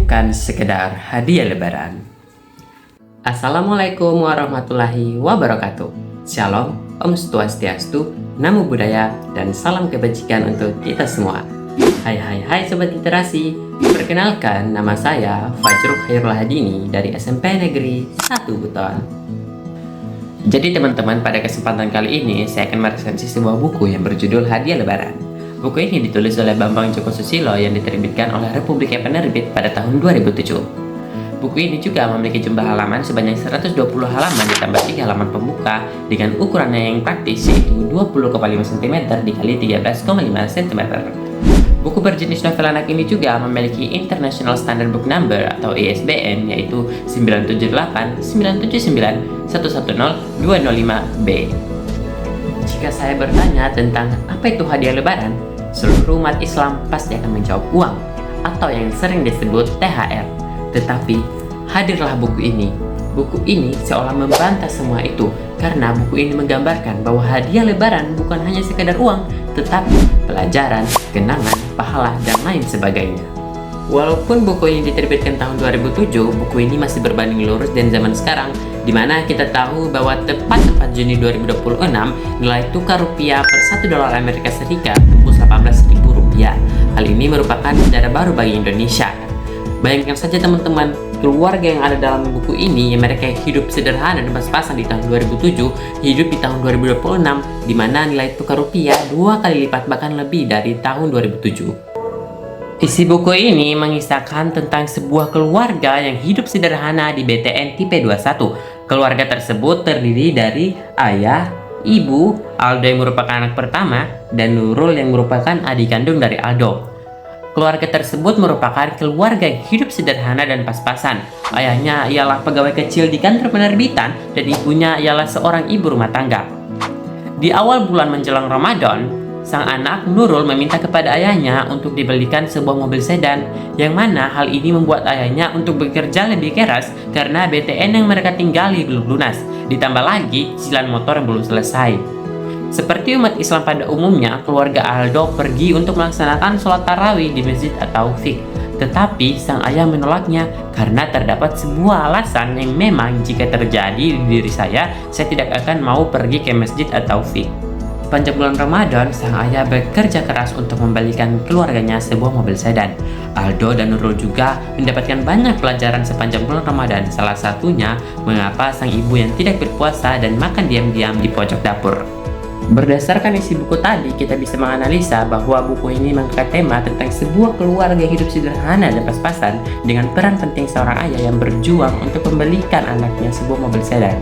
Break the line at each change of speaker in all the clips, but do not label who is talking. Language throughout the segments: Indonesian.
bukan sekedar hadiah lebaran. Assalamualaikum warahmatullahi wabarakatuh. Shalom, Om Swastiastu, Namo Buddhaya, dan salam kebajikan untuk kita semua. Hai Sobat Literasi. Perkenalkan, nama saya Fajrul Khairul Hadini dari SMP Negeri 1 Buton. Jadi teman-teman, pada kesempatan kali ini saya akan meresensi sebuah buku yang berjudul Hadiah Lebaran. Buku ini ditulis oleh Bambang Joko Susilo yang diterbitkan oleh Republik Penerbit pada tahun 2007. Buku ini juga memiliki jumlah halaman sebanyak 120 halaman ditambah 3 halaman pembuka dengan ukurannya yang praktis, yaitu 20,5 cm dikali 13,5 cm. Buku berjenis novel anak ini juga memiliki International Standard Book Number atau ISBN, yaitu 9789791100205B. Jika saya bertanya tentang apa itu hadiah lebaran, seluruh umat Islam pasti akan menjawab uang, atau yang sering disebut THR. Tetapi, hadirlah buku ini. Buku ini seolah membantah semua itu, karena buku ini menggambarkan bahwa hadiah lebaran bukan hanya sekedar uang, tetapi pelajaran, kenangan, pahala, dan lain sebagainya. Walaupun buku ini diterbitkan tahun 2007, buku ini masih berbanding lurus dengan zaman sekarang, di mana kita tahu bahwa tepat Juni 2026, nilai tukar rupiah per $1 Amerika Serikat tembus Rp18.000. Hal ini merupakan sejarah baru bagi Indonesia. Bayangkan saja teman-teman, keluarga yang ada dalam buku ini yang mereka hidup sederhana dan pas-pasan di tahun 2007, hidup di tahun 2026, di mana nilai tukar rupiah 2 kali lipat bahkan lebih dari tahun 2007. Isi buku ini mengisahkan tentang sebuah keluarga yang hidup sederhana di BTN tipe 21. Keluarga tersebut terdiri dari ayah, ibu, Aldo yang merupakan anak pertama, dan Nurul yang merupakan adik kandung dari Aldo. Keluarga tersebut merupakan keluarga yang hidup sederhana dan pas-pasan. Ayahnya ialah pegawai kecil di kantor penerbitan dan ibunya ialah seorang ibu rumah tangga. Di awal bulan menjelang Ramadan, sang anak Nurul meminta kepada ayahnya untuk dibelikan sebuah mobil sedan, yang mana hal ini membuat ayahnya untuk bekerja lebih keras karena BTN yang mereka tinggali belum lunas, ditambah lagi cicilan motor yang belum selesai. Seperti umat Islam pada umumnya, keluarga Aldo pergi untuk melaksanakan sholat tarawih di Masjid At-Taufik. Tetapi sang ayah menolaknya karena terdapat sebuah alasan yang memang jika terjadi di diri saya tidak akan mau pergi ke Masjid At-Taufik. Sepanjang bulan Ramadan, sang ayah bekerja keras untuk membelikan keluarganya sebuah mobil sedan. Aldo dan Nurul juga mendapatkan banyak pelajaran sepanjang bulan Ramadan. Salah satunya, mengapa sang ibu yang tidak berpuasa dan makan diam-diam di pojok dapur. Berdasarkan isi buku tadi, kita bisa menganalisa bahwa buku ini mengangkat tema tentang sebuah keluarga hidup sederhana dan pas-pasan dengan peran penting seorang ayah yang berjuang untuk membelikan anaknya sebuah mobil sedan.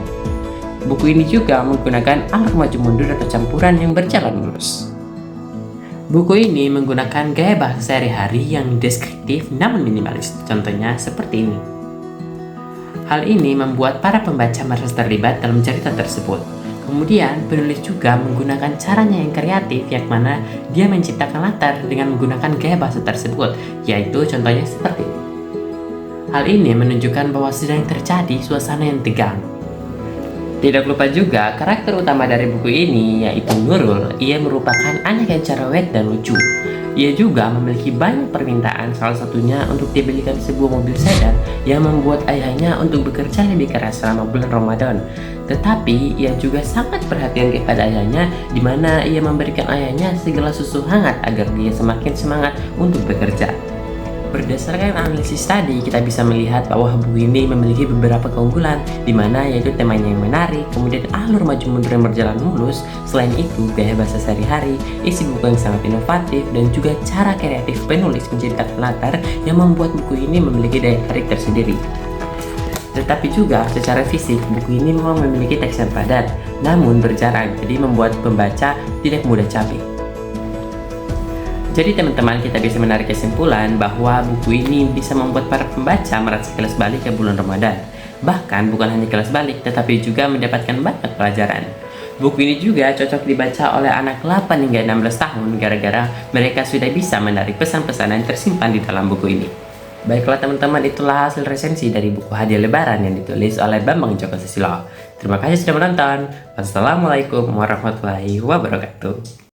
Buku ini juga menggunakan alur maju mundur atau campuran yang berjalan lurus. Buku ini menggunakan gaya bahasa sehari-hari yang deskriptif namun minimalis. Contohnya seperti ini. Hal ini membuat para pembaca merasa terlibat dalam cerita tersebut. Kemudian penulis juga menggunakan caranya yang kreatif, yang mana dia menciptakan latar dengan menggunakan gaya bahasa tersebut, yaitu contohnya seperti ini. Hal ini menunjukkan bahwa sedang terjadi suasana yang tegang. Tidak lupa juga karakter utama dari buku ini, yaitu Nurul. Ia merupakan anak yang cerewet dan lucu. Ia juga memiliki banyak permintaan, salah satunya untuk dibelikan sebuah mobil sedan yang membuat ayahnya untuk bekerja lebih keras selama bulan Ramadan. Tetapi ia juga sangat perhatian kepada ayahnya, di mana ia memberikan ayahnya segala susu hangat agar dia semakin semangat untuk bekerja. Berdasarkan analisis tadi, kita bisa melihat bahwa buku ini memiliki beberapa keunggulan, di mana yaitu temanya yang menarik, kemudian alur maju mundur yang berjalan mulus, selain itu gaya bahasa sehari-hari, isi buku yang sangat inovatif, dan juga cara kreatif penulis menciptakan latar yang membuat buku ini memiliki daya tarik tersendiri. Tetapi juga secara fisik, buku ini memang memiliki teks yang padat, namun berjarak, jadi membuat pembaca tidak mudah capek. Jadi teman-teman, kita bisa menarik kesimpulan bahwa buku ini bisa membuat para pembaca merasa kelas balik ke bulan Ramadan. Bahkan bukan hanya kelas balik, tetapi juga mendapatkan banyak pelajaran. Buku ini juga cocok dibaca oleh anak 8 hingga 16 tahun gara-gara mereka sudah bisa menarik pesan-pesan yang tersimpan di dalam buku ini. Baiklah teman-teman, itulah hasil resensi dari buku Hadiah Lebaran yang ditulis oleh Bambang Joko Susilo. Terima kasih sudah menonton. Wassalamualaikum warahmatullahi wabarakatuh.